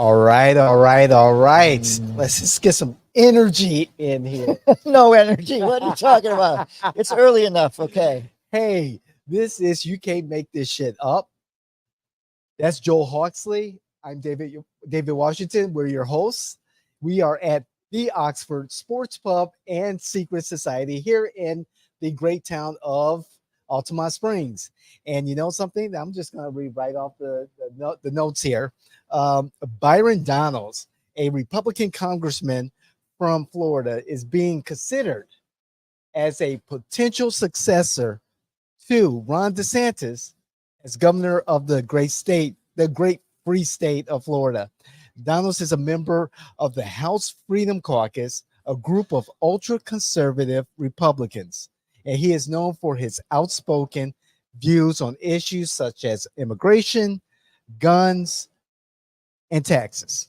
All right, all right, all right. Let's just get some energy in here. No energy. What are you talking about? It's early enough. Okay. Hey, this is You Can't Make This Shit Up. That's Joel Hawksley. I'm David Washington. We're your hosts. We are at the Oxford Sports Pub and Secret Society here in the great town of Altamont Springs. And you know something? I'm just going to read right off the notes here. Byron Donalds, a Republican congressman from Florida, is being considered as a potential successor to Ron DeSantis as governor of the great free state of Florida. Donalds is a member of the House Freedom Caucus, a group of ultra-conservative Republicans, and he is known for his outspoken views on issues such as immigration, guns, and taxes.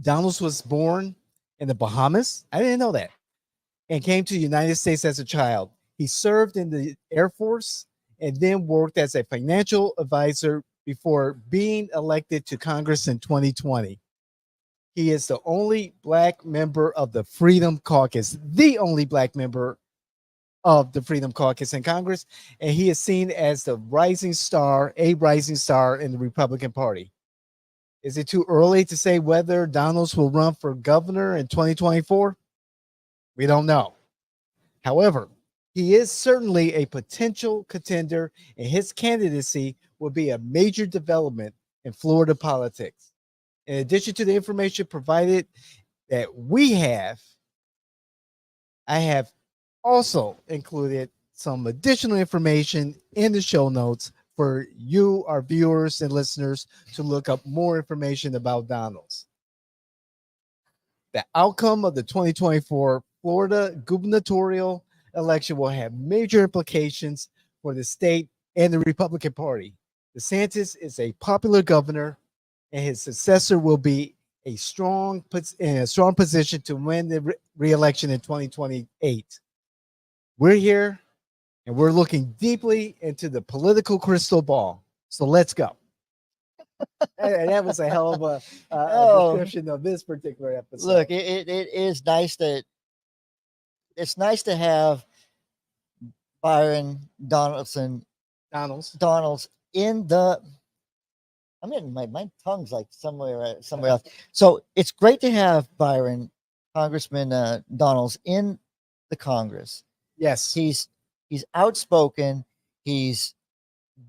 Donalds was born in the Bahamas. I didn't know that. And came to the United States as a child. He served in the Air Force and then worked as a financial advisor before being elected to Congress in 2020. He is the only Black member of the Freedom Caucus, the only Black member of the Freedom Caucus in Congress, and he is seen as a rising star in the Republican Party. Is it too early to say whether Donalds will run for governor in 2024? We don't know. However, he is certainly a potential contender, and his candidacy will be a major development in Florida politics. In addition to the information provided that we have, I have also included some additional information in the show notes for you, our viewers and listeners, to look up more information about Donalds. The outcome of the 2024 Florida gubernatorial election will have major implications for the state and the Republican Party. DeSantis is a popular governor, and his successor will be in a strong position to win the re-election in 2028. We're here, and we're looking deeply into the political crystal ball. So let's go. That was a hell of a description of this particular episode. Look, it is nice that it's nice to have Byron Donalds in the. I mean, my tongue's like somewhere else. So it's great to have Congressman Donalds in the Congress. Yes, he's outspoken. He's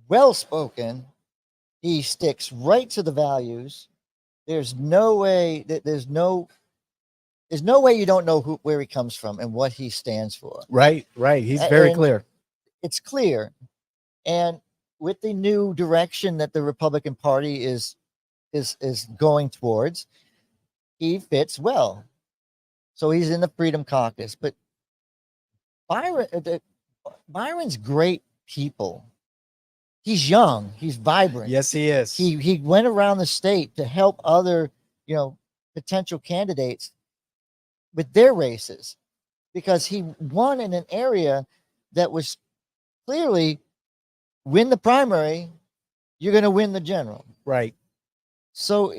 well spoken. He sticks right to the values. There's no way there's no way you don't know where he comes from and what he stands for. Right. He's very clear. It's clear. And with the new direction that the Republican Party is going towards, he fits well. So he's in the Freedom Caucus. But Byron's great people. He's young. He's vibrant. Yes, he is. He went around the state to help other, potential candidates with their races, because he won in an area that was clearly, win the primary, you're going to win the general. Right. So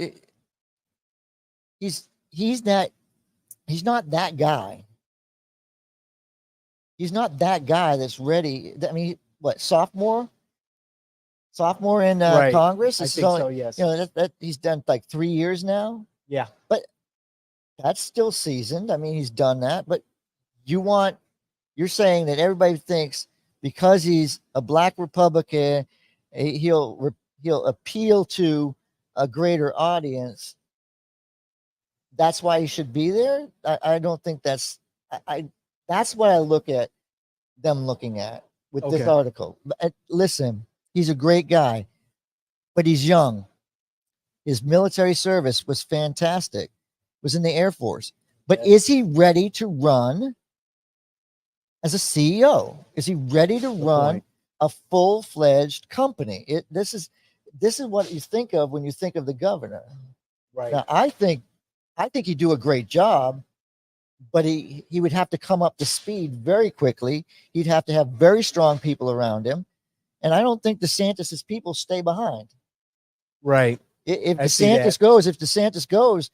he's not that guy. He's not that guy that's ready. I mean, what, sophomore in right. Congress? I think so, yes. That he's done like 3 years now. Yeah. But that's still seasoned. I mean, he's done that. But you're saying that everybody thinks because he's a Black Republican, he'll appeal to a greater audience. That's why he should be there. I don't think that's what I look at them looking at with this article. But listen, he's a great guy, but he's young. His military service was fantastic. Was in the Air Force. But is he ready to run as a CEO? Is he ready to run a full-fledged company? This is what you think of when you think of the governor. Right. Now, I think he'd do a great job, but he would have to come up to speed very quickly. He'd have to have very strong people around him. And I don't think DeSantis's people stay behind. Right. If I see that. DeSantis goes,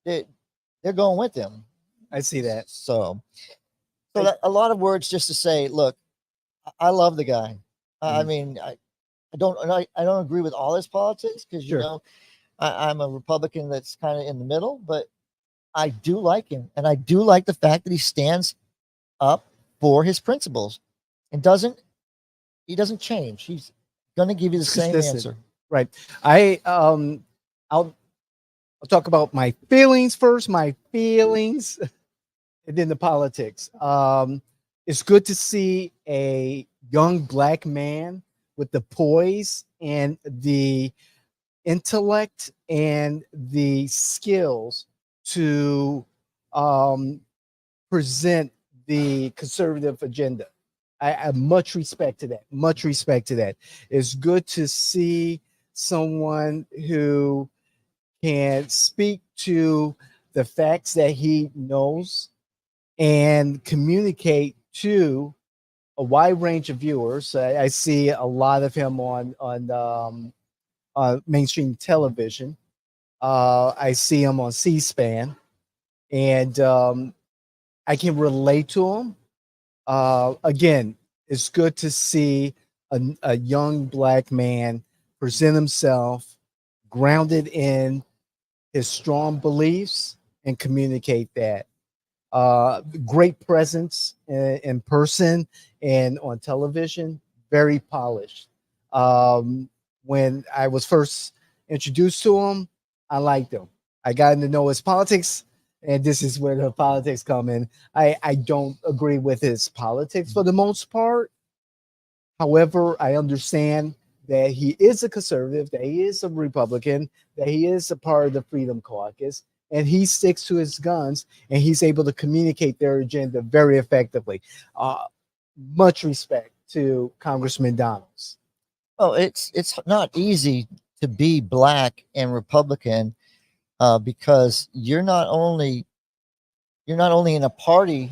they're going with him. I see that. So a lot of words just to say, look, I love the guy. I mean, I don't agree with all his politics because Sure. you know I'm a Republican that's kind of in the middle, but I do like him, and I do like the fact that he stands up for his principles and he doesn't change. He's going to give you the same Consistent. answer. Right. I'll talk about my feelings first, and then the politics. It's good to see a young Black man with the poise and the intellect and the skills to present the conservative agenda. I have much respect to that. Much respect to that. It's good to see someone who can speak to the facts that he knows and communicate to a wide range of viewers. I see a lot of him on mainstream television. I see him on C-SPAN, and I can relate to him. Again, it's good to see a young Black man present himself grounded in his strong beliefs and communicate that. Great presence in person and on television, very polished. When I was first introduced to him, I liked him. I got to know his politics, and this is where the politics come in. I don't agree with his politics for the most part. However, I understand that he is a conservative, that he is a Republican, that he is a part of the Freedom Caucus, and he sticks to his guns, and he's able to communicate their agenda very effectively. Much respect to Congressman Donalds. Oh, it's not easy to be Black and Republican because you're not only in a party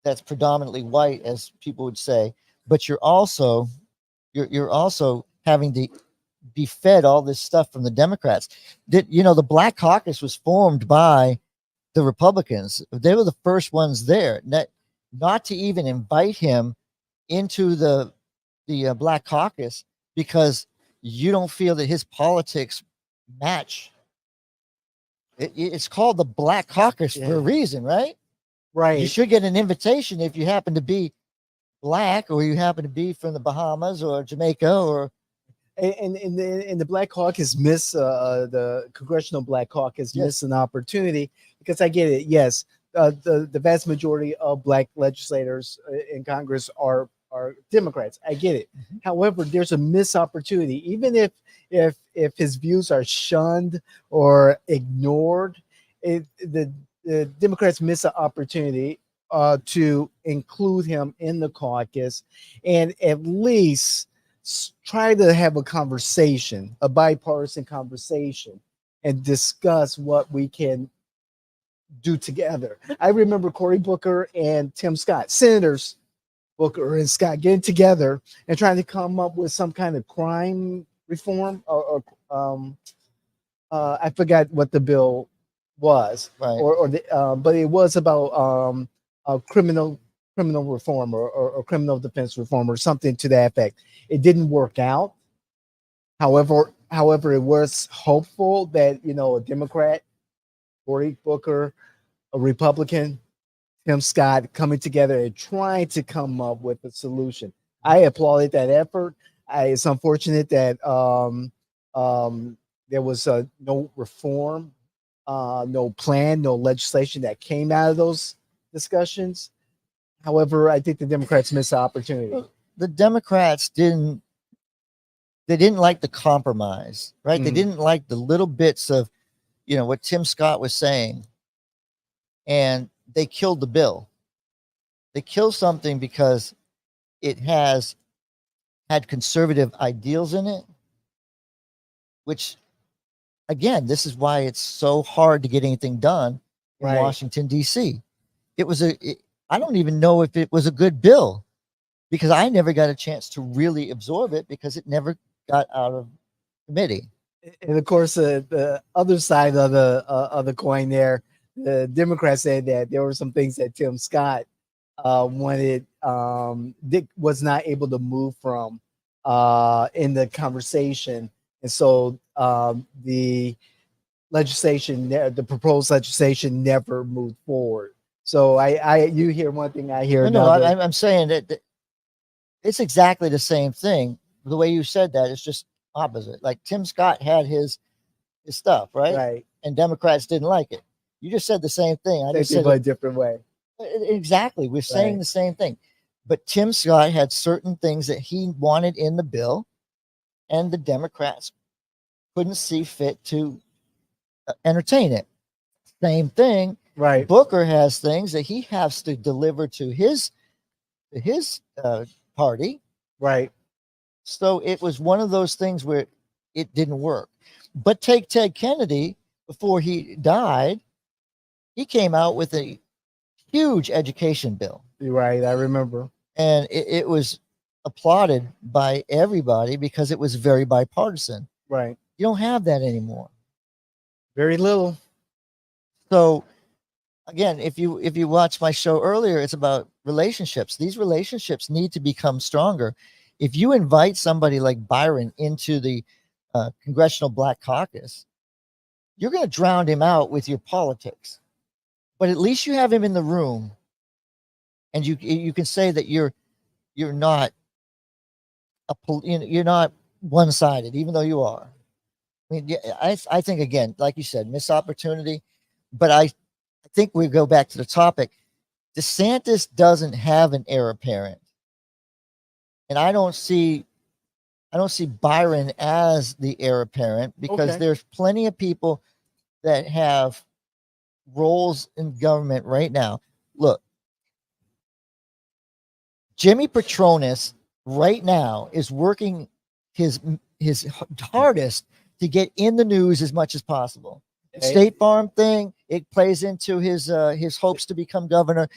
that's predominantly white, as people would say, but you're also having to be fed all this stuff from the Democrats. The Black Caucus was formed by the Republicans. They were the first ones there. Not to even invite him into the Black Caucus because you don't feel that his politics match. It's called the Black Caucus for a reason, right? Right. You should get an invitation if you happen to be Black or you happen to be from the Bahamas or Jamaica or. And the Black Caucus the Congressional Black Caucus miss an opportunity because I get it. Yes, the vast majority of Black legislators in Congress are Democrats. I get it. Mm-hmm. However, there's a missed opportunity. Even if his views are shunned or ignored, the Democrats miss an opportunity to include him in the caucus and at least try to have a conversation, a bipartisan conversation, and discuss what we can do together. I remember Cory Booker and Tim Scott, Senators Booker and Scott, getting together and trying to come up with some kind of crime reform or I forgot what the bill was, right. but it was about criminal reform or criminal defense reform or something to that effect. It didn't work out. However, it was hopeful that a Democrat, Cory Booker, a Republican, Tim Scott, coming together and trying to come up with a solution. I applauded that effort. It's unfortunate that there was no reform, no plan, no legislation that came out of those discussions. However, I think the Democrats missed the opportunity. The Democrats didn't like the compromise, right? They didn't like the little bits of, what Tim Scott was saying, and they killed the bill. They killed something because it had conservative ideals in it, which, again, this is why it's so hard to get anything done in Washington, D.C. I don't even know if it was a good bill because I never got a chance to really absorb it because it never got out of committee. And of course, the other side of the coin there, the Democrats said that there were some things that Tim Scott wanted, Dick was not able to move from in the conversation. And so the legislation, the proposed legislation never moved forward. So you hear one thing, I hear No, another. I'm saying that it's exactly the same thing. The way you said that is just opposite. Like Tim Scott had his stuff, right? Right. And Democrats didn't like it. You just said the same thing. I Same just thing, said but a different way. exactly. We're saying Right. the same thing. But Tim Scott had certain things that he wanted in the bill, and the Democrats couldn't see fit to entertain it. Same thing. Right. Booker has things that he has to deliver to his party. Right. So it was one of those things where it didn't work. But take Ted Kennedy, before he died, he came out with a huge education bill. You're right. I remember. And it was applauded by everybody because it was very bipartisan. Right. You don't have that anymore. Very little. So again, if you watch my show earlier, it's about relationships. These relationships need to become stronger. If you invite somebody like Byron into the Congressional Black Caucus, you're going to drown him out with your politics. But at least you have him in the room, and you can say that you're not you're not one-sided, even though you are. I mean, yeah, I think, again, like you said, missed opportunity. But I think we go back to the topic. DeSantis doesn't have an heir apparent, and I don't see Byron as the heir apparent because there's plenty of people that have roles in government right now. Look, Jimmy Petronas right now is working his hardest to get in the news as much as possible. State Farm thing, it plays into his hopes to become governor.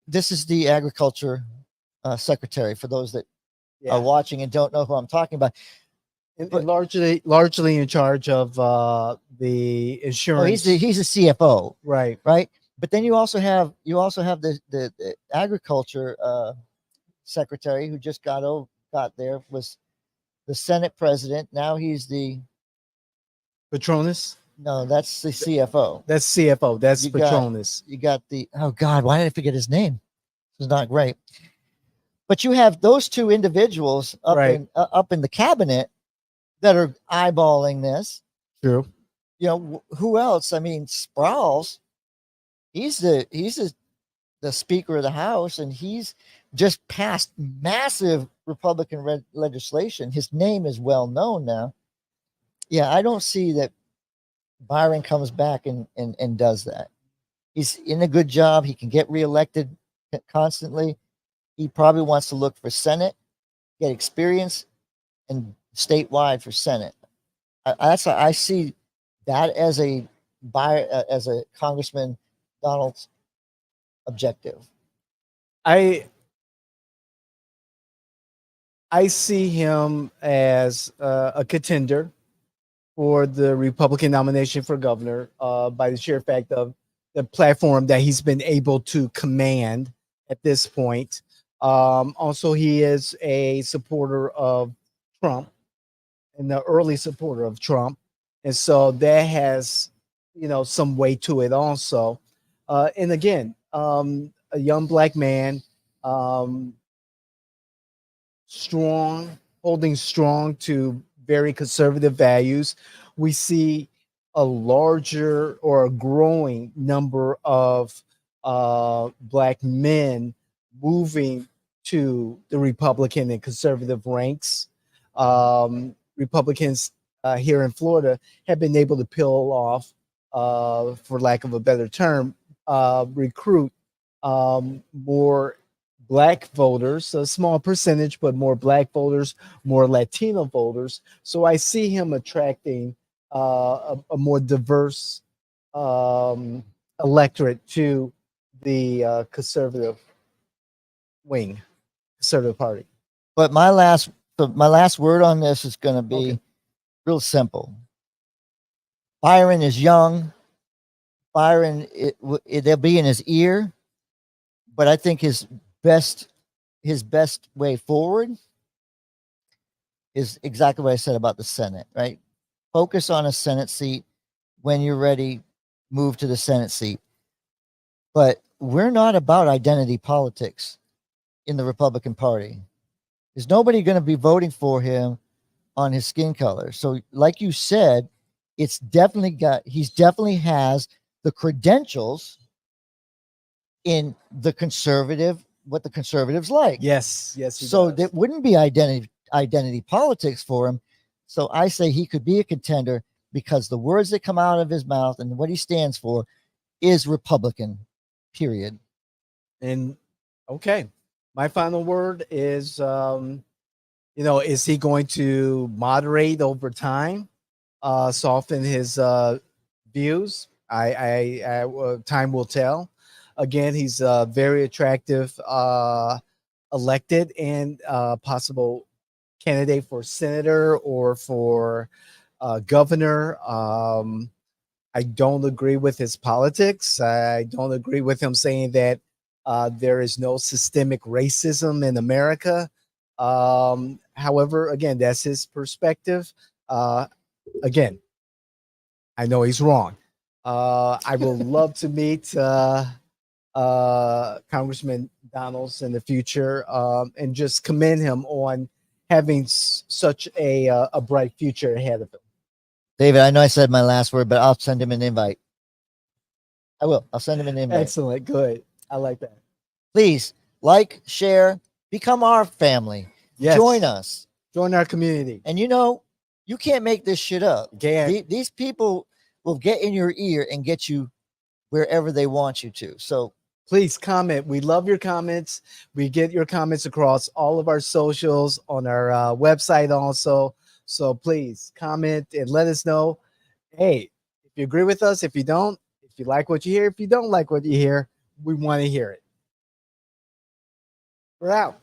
This is the agriculture secretary, for those that are watching and don't know who I'm talking about. But largely in charge of the insurance. He's a CFO, right? But then you also have the agriculture secretary who just got there, was the Senate president. Now he's the Petronas. No, that's the CFO. That's CFO. That's Petronas. You got the, oh God, why did I forget his name? This is not great. But you have those two individuals up in the cabinet that are eyeballing this. True. You know, who else? I mean, Sprouls, he's the Speaker of the House, and he's just passed massive Republican legislation. His name is well known now. Yeah, I don't see that Byron comes back and does that. He's in a good job. He can get reelected constantly. He probably wants to look for Senate, get experience, and statewide for Senate. I see that as a Congressman Donalds objective. I see him as a contender for the Republican nomination for governor by the sheer fact of the platform that he's been able to command at this point. Also, he is a supporter of Trump, and the early supporter of Trump. And so that has, some weight to it also. And again, a young black man, holding strong to very conservative values. We see a larger or a growing number of black men moving to the Republican and conservative ranks. Republicans here in Florida have been able to peel off, for lack of a better term, recruit more black voters, a small percentage, but more black voters, more Latino voters. So I see him attracting a more diverse electorate to the conservative wing, conservative party. But my last word on this is going to be real simple. Byron is young. Byron, they'll be in his ear, but I think his best way forward is exactly what I said about the Senate, right? Focus on a Senate seat. When you're ready, move to the Senate seat. But we're not about identity politics in the Republican Party. There's nobody going to be voting for him on his skin color. So, like you said, he's definitely has the credentials in the conservative, what the conservatives like. Yes. So that wouldn't be identity politics for him. So I say he could be a contender because the words that come out of his mouth and what he stands for is Republican, period. And okay, my final word is, is he going to moderate over time, soften his views? Time will tell. Again, he's a very attractive elected and possible candidate for senator or for governor. I don't agree with his politics. I don't agree with him saying that there is no systemic racism in America. However, again, that's his perspective. Again, I know he's wrong. I would love to meet Congressman Donalds in the future and just commend him on having such a bright future ahead of him. David, I know I said my last word, but I'll send him an invite. I will. I'll send him an invite. Excellent. Good. I like that. Please like, share, become our family. Yes. Join us. Join our community. And you can't make this shit up. These people will get in your ear and get you wherever they want you to. So please comment. We love your comments. We get your comments across all of our socials, on our website also. So please comment and let us know, hey, if you agree with us, if you don't, if you like what you hear, if you don't like what you hear, we want to hear it. We're out.